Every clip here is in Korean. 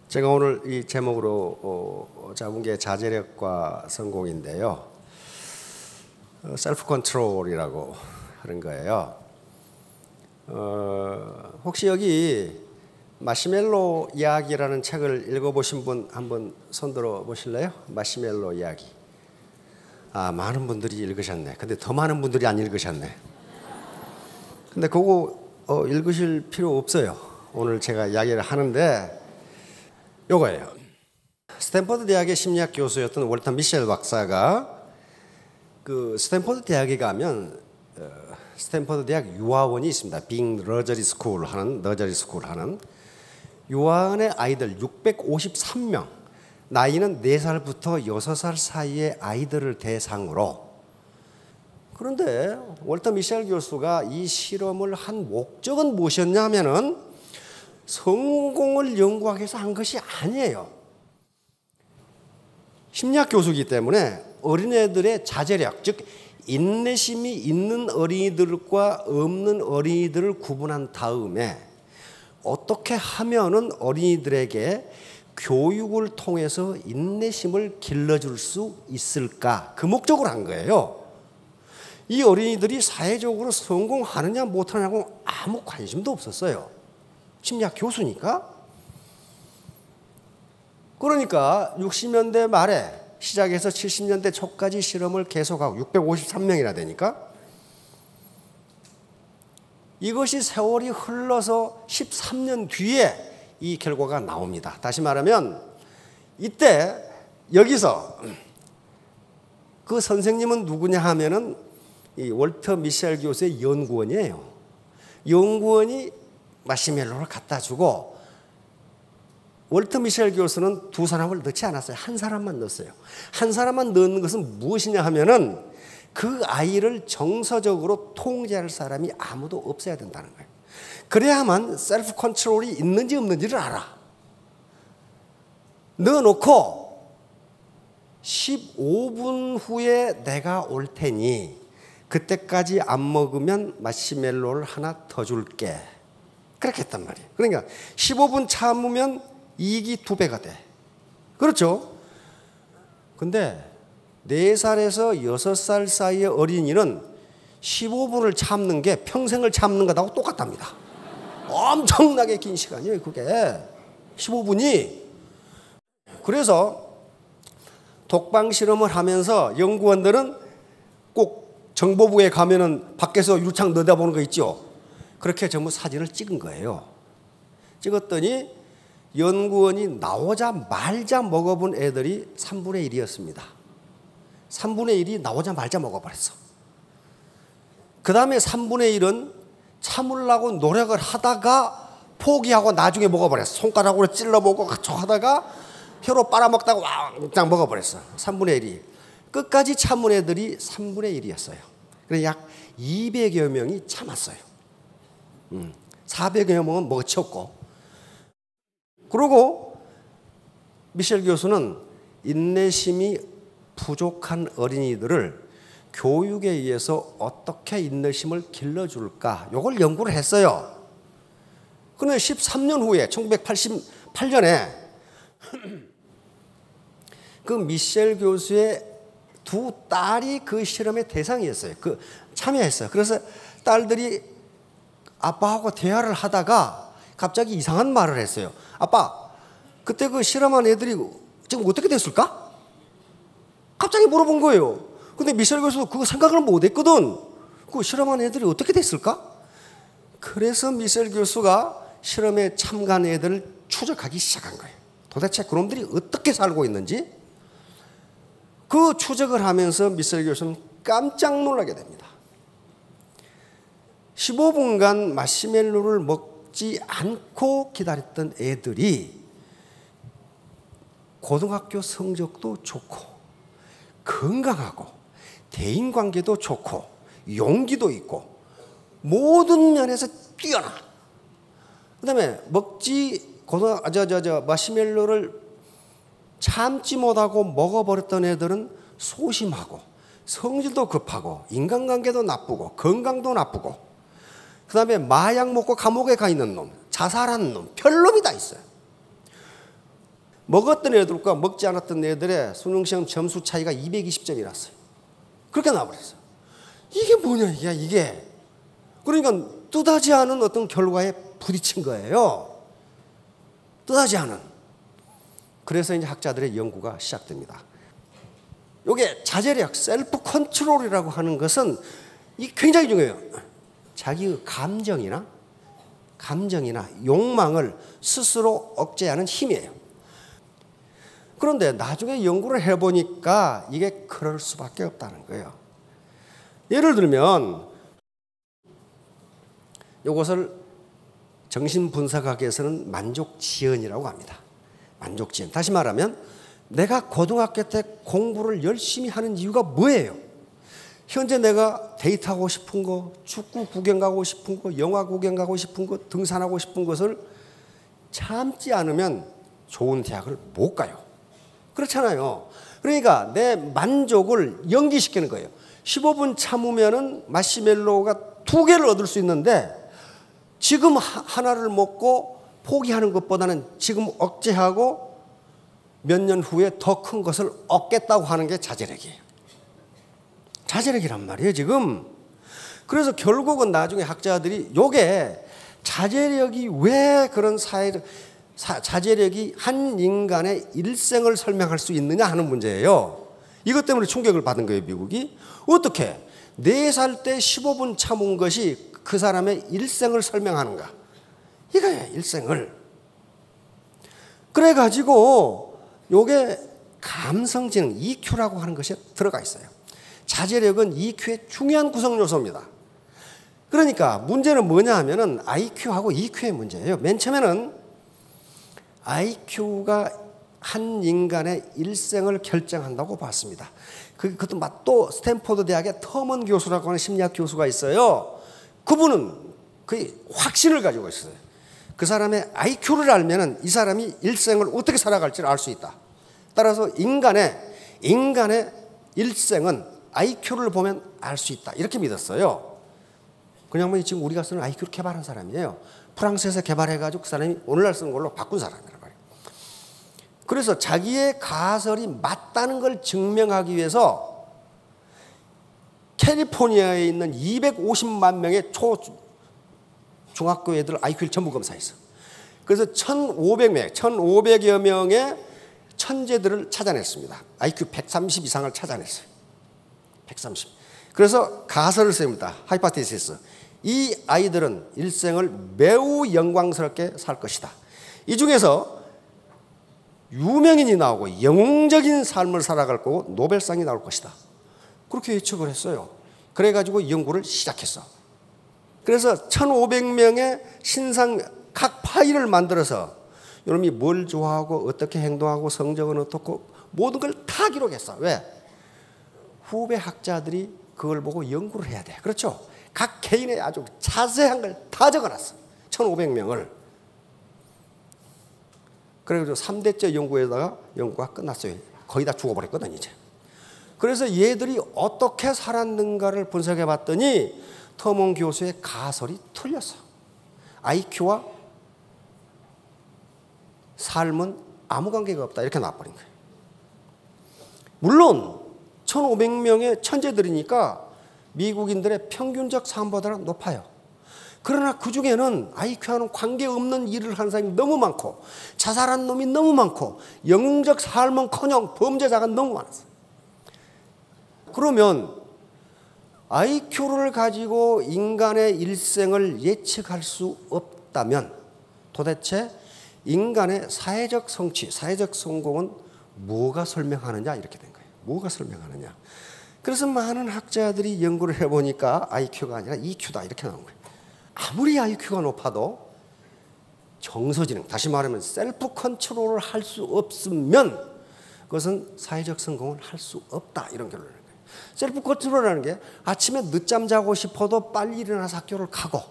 제가 오늘 이 제목으로 잡은 게 자제력과 성공인데요. 셀프 컨트롤이라고 하는 거예요. 혹시 여기 마시멜로 이야기라는 책을 읽어보신 분 한번 손들어 보실래요? 마시멜로 이야기. 아, 많은 분들이 읽으셨네. 근데 더 많은 분들이 안 읽으셨네. 근데 그거 읽으실 필요 없어요. 오늘 제가 이야기를 하는데 요거예요. 스탠퍼드 대학의 심리학 교수였던 월터 미셸 박사가 그 스탠퍼드 대학에 가면 스탠퍼드 대학 유아원이 있습니다. 빙 너저리 스쿨 하는 유아원의 아이들 653명, 나이는 4살부터 6살 사이의 아이들을 대상으로. 그런데 월터 미셸 교수가 이 실험을 한 목적은 무엇이었냐면은 성공을 연구하기 위해서 한 것이 아니에요. 심리학 교수이기 때문에 어린애들의 자제력, 즉 인내심이 있는 어린이들과 없는 어린이들을 구분한 다음에 어떻게 하면은 어린이들에게 교육을 통해서 인내심을 길러줄 수 있을까, 그 목적으로 한 거예요. 이 어린이들이 사회적으로 성공하느냐 못하느냐고 아무 관심도 없었어요. 심리학 교수니까. 그러니까 60년대 말에 시작해서 70년대 초까지 실험을 계속하고 653명이나 되니까 이것이 세월이 흘러서 13년 뒤에 이 결과가 나옵니다. 다시 말하면 이때 여기서 그 선생님은 누구냐 하면은 이 월터 미셸 교수의 연구원이에요. 연구원이 마시멜로를 갖다 주고 월터 미셸 교수는 두 사람을 넣지 않았어요. 한 사람만 넣었어요. 한 사람만 넣는 것은 무엇이냐 하면은 그 아이를 정서적으로 통제할 사람이 아무도 없어야 된다는 거예요. 그래야만 셀프 컨트롤이 있는지 없는지를 알아. 넣어놓고 15분 후에 내가 올 테니 그때까지 안 먹으면 마시멜로를 하나 더 줄게. 그렇게 했단 말이에요. 그러니까 15분 참으면 이익이 2배가 돼. 그렇죠? 근데 4살에서 6살 사이의 어린이는 15분을 참는 게 평생을 참는 것하고 똑같답니다. 엄청나게 긴 시간이에요, 그게. 15분이. 그래서 독방 실험을 하면서 연구원들은 꼭 정보부에 가면은 밖에서 유리창 내다보는 거 있죠? 그렇게 전부 사진을 찍은 거예요. 찍었더니 연구원이 나오자마자 먹어본 애들이 3분의 1이었습니다. 3분의 1이 나오자마자 먹어버렸어. 그 다음에 3분의 1은 참으려고 노력을 하다가 포기하고 나중에 먹어버렸어. 손가락으로 찔러보고 하다가 혀로 빨아먹다가 왕짱 먹어버렸어. 3분의 1이. 끝까지 참은 애들이 3분의 1이었어요. 그래서 약 200여 명이 참았어요. 400여 명은 먹어치웠고. 그리고 미셸 교수는 인내심이 부족한 어린이들을 교육에 의해서 어떻게 인내심을 길러줄까, 이걸 연구를 했어요. 그런데 13년 후에 1988년에 그 미셸 교수의 두 딸이 그 실험의 대상이었어요. 참여했어요. 그래서 딸들이 아빠하고 대화를 하다가 갑자기 이상한 말을 했어요. 아빠, 그때 그 실험한 애들이 지금 어떻게 됐을까? 갑자기 물어본 거예요. 근데 미셸 교수도 그거 생각을 못 했거든. 그 실험한 애들이 어떻게 됐을까? 그래서 미셸 교수가 실험에 참가한 애들을 추적하기 시작한 거예요. 도대체 그놈들이 어떻게 살고 있는지. 그 추적을 하면서 미셸 교수는 깜짝 놀라게 됩니다. 15분간 마시멜로를 먹지 않고 기다렸던 애들이 고등학교 성적도 좋고 건강하고 대인관계도 좋고 용기도 있고 모든 면에서 뛰어나. 그다음에 마시멜로를 참지 못하고 먹어버렸던 애들은 소심하고 성질도 급하고 인간관계도 나쁘고 건강도 나쁘고 그 다음에 마약 먹고 감옥에 가 있는 놈, 자살하는 놈, 별놈이 다 있어요. 먹었던 애들과 먹지 않았던 애들의 수능시험 점수 차이가 220점이 났어요. 그렇게 나와버렸어요. 이게 뭐냐 이게. 그러니까 뜻하지 않은 어떤 결과에 부딪힌 거예요. 뜻하지 않은. 그래서 이제 학자들의 연구가 시작됩니다. 이게 자제력, 셀프 컨트롤이라고 하는 것은 이 굉장히 중요해요. 자기의 감정이나 욕망을 스스로 억제하는 힘이에요. 그런데 나중에 연구를 해보니까 이게 그럴 수밖에 없다는 거예요. 예를 들면 이것을 정신분석학에서는 만족지연이라고 합니다. 만족지연. 다시 말하면 내가 고등학교 때 공부를 열심히 하는 이유가 뭐예요? 현재 내가 데이트하고 싶은 거, 축구 구경 가고 싶은 거, 영화 구경 가고 싶은 거, 등산하고 싶은 것을 참지 않으면 좋은 대학을 못 가요. 그렇잖아요. 그러니까 내 만족을 연기시키는 거예요. 15분 참으면은 마시멜로우가 2개를 얻을 수 있는데 지금 하나를 먹고 포기하는 것보다는 지금 억제하고 몇 년 후에 더 큰 것을 얻겠다고 하는 게 자제력이에요. 자제력이란 말이에요, 지금. 그래서 결국은 나중에 학자들이 요게 자제력이 왜 그런 자제력이 한 인간의 일생을 설명할 수 있느냐 하는 문제예요. 이것 때문에 충격을 받은 거예요, 미국이. 어떻게 4살 때 15분 참은 것이 그 사람의 일생을 설명하는가? 이거예요, 일생을. 그래가지고 요게 감성지능, EQ라고 하는 것이 들어가 있어요. 자제력은 EQ의 중요한 구성 요소입니다. 그러니까 문제는 뭐냐 하면은 IQ하고 EQ의 문제예요. 맨 처음에는 IQ가 한 인간의 일생을 결정한다고 봤습니다. 그것도 또 스탠포드 대학의 터먼 교수라고 하는 심리학 교수가 있어요. 그분은 그 확신을 가지고 있어요. 그 사람의 IQ를 알면은 이 사람이 일생을 어떻게 살아갈지를 알 수 있다. 따라서 인간의 일생은 IQ를 보면 알 수 있다. 이렇게 믿었어요. 그냥 뭐 지금 우리가 쓰는 IQ를 개발한 사람이에요. 프랑스에서 개발해가지고 그 사람이 오늘날 쓰는 걸로 바꾼 사람이란 말이에요. 그래서 자기의 가설이 맞다는 걸 증명하기 위해서 캘리포니아에 있는 250만 명의 중학교 애들 IQ를 전부 검사했어. 그래서 1,500여 명의 천재들을 찾아냈습니다. IQ 130 이상을 찾아냈어요. 130. 그래서 가설을 세웁니다. 하이파테시스. 이 아이들은 일생을 매우 영광스럽게 살 것이다. 이 중에서 유명인이 나오고 영웅적인 삶을 살아갈 거고 노벨상이 나올 것이다. 그렇게 예측을 했어요. 그래가지고 연구를 시작했어. 그래서 1,500명의 신상 각 파일을 만들어서 이놈이 뭘 좋아하고 어떻게 행동하고 성적은 어떻고 모든 걸 다 기록했어. 왜? 후배 학자들이 그걸 보고 연구를 해야 돼. 그렇죠? 각 개인의 아주 자세한 걸 다 적어놨어. 1,500명을. 그래서 3대째 연구가 끝났어요. 거의 다 죽어버렸거든 이제. 그래서 얘들이 어떻게 살았는가를 분석해 봤더니 터먼 교수의 가설이 틀렸어. IQ와 삶은 아무 관계가 없다. 이렇게 나와버린 거예요. 물론 1,500명의 천재들이니까 미국인들의 평균적 삶보다는 높아요. 그러나 그 중에는 IQ와는 관계없는 일을 하는 사람이 너무 많고 자살한 놈이 너무 많고 영웅적 삶은커녕 범죄자가 너무 많았어요. 그러면 IQ를 가지고 인간의 일생을 예측할 수 없다면 도대체 인간의 사회적 성취, 사회적 성공은 뭐가 설명하느냐 이렇게 된 거예요. 뭐가 설명하느냐. 그래서 많은 학자들이 연구를 해보니까 IQ가 아니라 EQ다 이렇게 나온 거예요. 아무리 IQ가 높아도 정서지능, 다시 말하면 셀프 컨트롤을 할 수 없으면 그것은 사회적 성공을 할 수 없다 이런 결론을 내는 거예요. 셀프 컨트롤이라는 게 아침에 늦잠 자고 싶어도 빨리 일어나서 학교를 가고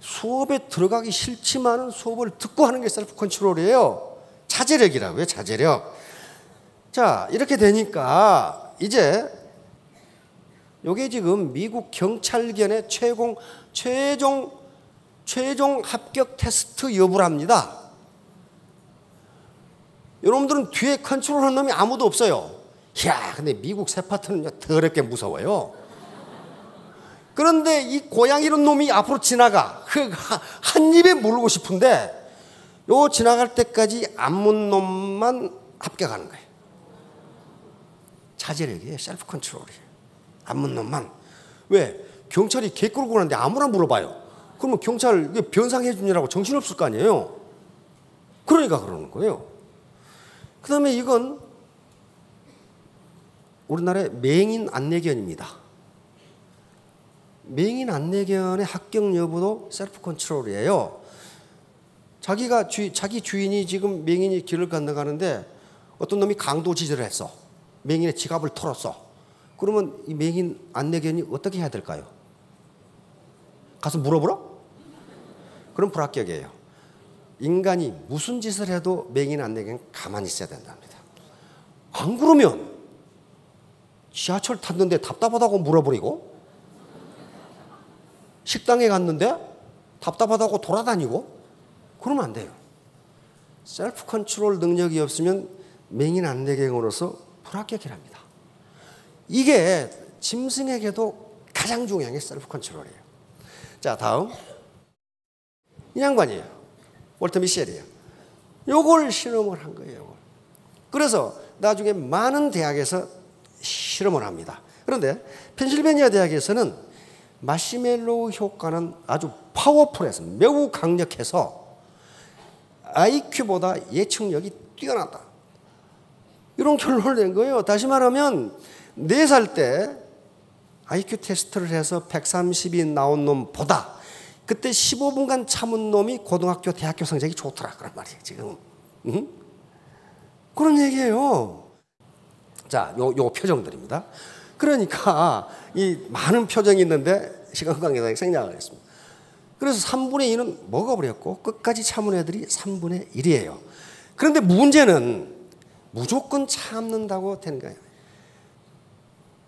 수업에 들어가기 싫지만은 수업을 듣고 하는 게 셀프 컨트롤이에요. 자제력이라고요. 자제력. 자, 이렇게 되니까 이제 이게 지금 미국 경찰견의 최종 합격 테스트 여부랍니다. 여러분들은 뒤에 컨트롤하는 놈이 아무도 없어요. 이야, 근데 미국 세파트는요 더럽게 무서워요. 그런데 이 고양 이런 놈이 앞으로 지나가. 한 입에 물고 싶은데 요 지나갈 때까지 안 문 놈만 합격하는 거예요. 자제력이에요. 셀프 컨트롤이에요. 안 문 놈만. 왜? 경찰이 개 끌고 가는데 아무나 물어봐요. 그러면 경찰 변상해 주느라고 정신없을 거 아니에요. 그러니까 그러는 거예요. 그 다음에 이건 우리나라의 맹인 안내견입니다. 맹인 안내견의 합격 여부도 셀프 컨트롤이에요. 자기 주인이 지금 맹인이 길을 건너가는데 어떤 놈이 강도 지지를 했어. 맹인의 지갑을 털었어. 그러면 이 맹인 안내견이 어떻게 해야 될까요? 가서 물어보라? 그럼 불합격이에요. 인간이 무슨 짓을 해도 맹인 안내견은 가만히 있어야 된답니다. 안 그러면 지하철 탔는데 답답하다고 물어버리고 식당에 갔는데 답답하다고 돌아다니고 그러면 안 돼요. 셀프 컨트롤 능력이 없으면 맹인 안내견으로서 불합격이랍니다. 이게 짐승에게도 가장 중요한 게 셀프 컨트롤이에요. 자, 다음 이 양반이에요. 월터 미셸이에요. 요걸 실험을 한 거예요. 요걸. 그래서 나중에 많은 대학에서 실험을 합니다. 그런데 펜실베니아 대학에서는 마시멜로우 효과는 아주 파워풀해서 매우 강력해서 IQ보다 예측력이 뛰어났다. 이런 결론을 낸 거예요. 다시 말하면 4살 때 IQ 테스트를 해서 130이 나온 놈보다 그때 15분간 참은 놈이 고등학교, 대학교 성적이 좋더라. 그런 말이에요, 지금. 응? 그런 얘기예요. 자, 요 표정들입니다. 그러니까 이 많은 표정이 있는데 시간 관계상 생략을 했습니다. 그래서 3분의 2는 먹어버렸고 끝까지 참은 애들이 3분의 1이에요. 그런데 문제는 무조건 참는다고 되는 거예요.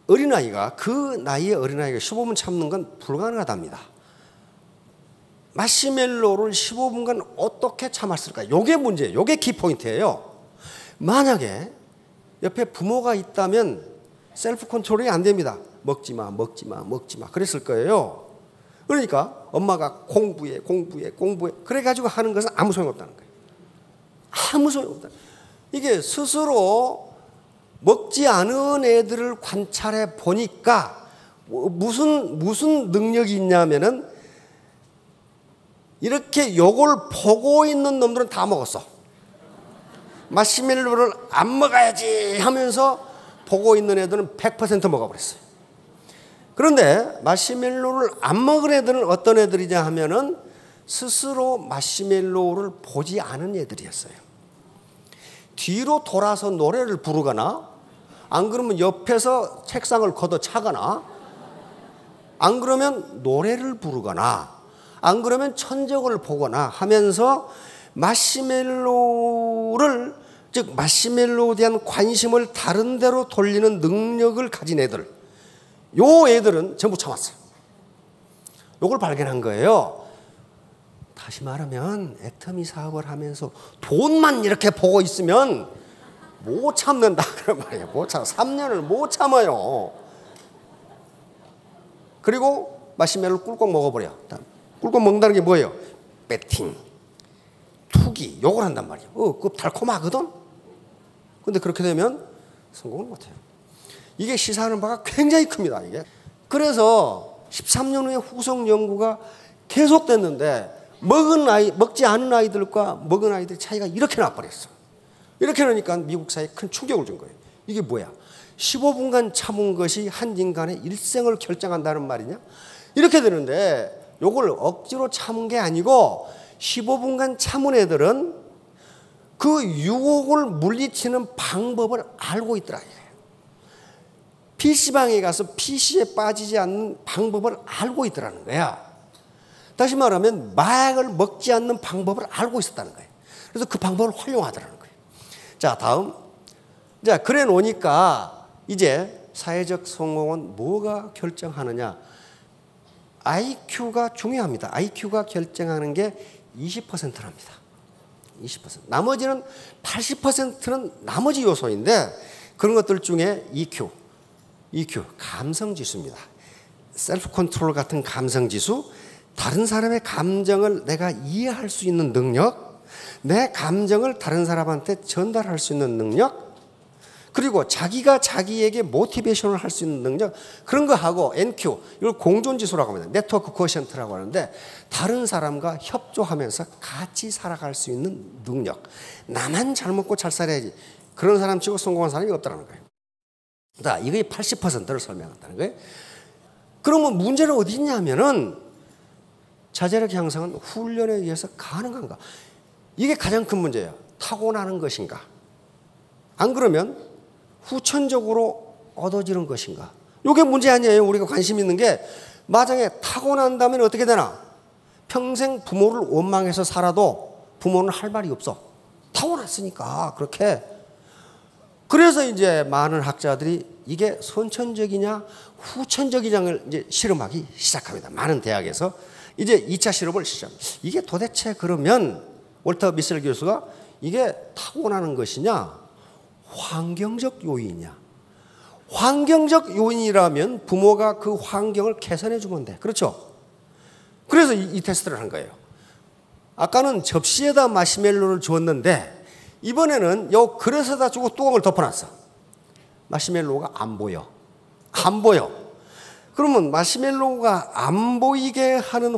어린아이가 그 나이의 어린아이가 15분 참는 건 불가능하답니다. 마시멜로를 15분간 어떻게 참았을까? 요게 문제예요. 요게 키포인트예요. 만약에 옆에 부모가 있다면 셀프 컨트롤이 안 됩니다. 먹지 마, 먹지 마, 먹지 마. 그랬을 거예요. 그러니까 엄마가 공부해. 그래가지고 하는 것은 아무 소용없다는 거예요. 아무 소용없다. 이게 스스로 먹지 않은 애들을 관찰해 보니까 무슨 능력이 있냐면은 이렇게 요걸 보고 있는 놈들은 다 먹었어. 마시멜로를 안 먹어야지 하면서 보고 있는 애들은 100% 먹어버렸어요. 그런데 마시멜로를 안 먹은 애들은 어떤 애들이냐 하면은 스스로 마시멜로를 보지 않은 애들이었어요. 뒤로 돌아서 노래를 부르거나 안 그러면 옆에서 책상을 걷어차거나 안 그러면 노래를 부르거나 안 그러면 천적을 보거나 하면서 마시멜로를 즉 마시멜로에 대한 관심을 다른 데로 돌리는 능력을 가진 애들 요 애들은 전부 참았어요. 요걸 발견한 거예요. 다시 말하면 애터미 사업을 하면서 돈만 이렇게 보고 있으면 못 참는다 그런 말이에요. 못 참아. 3년을 못 참아요. 그리고 마시멜로를 꿀꺽 먹어버려. 꿀꺽 먹는다는 게 뭐예요? 배팅, 투기 요걸 한단 말이에요. 그거 달콤하거든? 근데 그렇게 되면 성공을 못해요. 이게 시사하는 바가 굉장히 큽니다. 이게. 그래서 13년 후에 후속 연구가 계속됐는데 먹지 않은 아이들과 먹은 아이들의 차이가 이렇게 나버렸어. 이렇게 나니까 미국 사회에 큰 충격을 준 거예요. 이게 뭐야? 15분간 참은 것이 한 인간의 일생을 결정한다는 말이냐? 이렇게 되는데 요걸 억지로 참은 게 아니고 15분간 참은 애들은 그 유혹을 물리치는 방법을 알고 있더라. PC방에 가서 PC에 빠지지 않는 방법을 알고 있더라는 거야. 다시 말하면 마약을 먹지 않는 방법을 알고 있었다는 거예요. 그래서 그 방법을 활용하더라는 거예요. 자, 다음. 자, 그래 놓으니까 이제 사회적 성공은 뭐가 결정하느냐? IQ가 중요합니다. IQ가 결정하는 게 20%랍니다. 20%. 나머지는 80%는 나머지 요소인데 그런 것들 중에 EQ, 감성 지수입니다. 셀프 컨트롤 같은 감성 지수, 다른 사람의 감정을 내가 이해할 수 있는 능력, 내 감정을 다른 사람한테 전달할 수 있는 능력, 그리고 자기가 자기에게 모티베이션을 할 수 있는 능력, 그런 거 하고 NQ, 이걸 공존지수라고 합니다. 네트워크 코션트라고 하는데 다른 사람과 협조하면서 같이 살아갈 수 있는 능력. 나만 잘 먹고 잘 살아야지. 그런 사람 치고 성공한 사람이 없다는 거예요. 자, 이게 80%를 설명한다는 거예요. 그러면 문제는 어디 있냐면은 자제력 향상은 훈련에 의해서 가능한가? 이게 가장 큰 문제예요. 타고나는 것인가? 안 그러면 후천적으로 얻어지는 것인가? 이게 문제 아니에요. 우리가 관심 있는 게 만약에 타고난다면 어떻게 되나? 평생 부모를 원망해서 살아도 부모는 할 말이 없어. 타고났으니까 그렇게. 그래서 이제 많은 학자들이 이게 선천적이냐 후천적이냐를 이제 실험하기 시작합니다. 많은 대학에서 이제 2차 실험을 시작합니다. 이게 도대체 그러면 월터 미셀 교수가 이게 타고나는 것이냐 환경적 요인이냐. 환경적 요인이라면 부모가 그 환경을 개선해 주면 돼. 그렇죠? 그래서 이 테스트를 한 거예요. 아까는 접시에다 마시멜로를 주었는데 이번에는 요 그릇에다 주고 뚜껑을 덮어놨어. 마시멜로가 안 보여. 안 보여. 그러면 마시멜로가 안 보이게 하는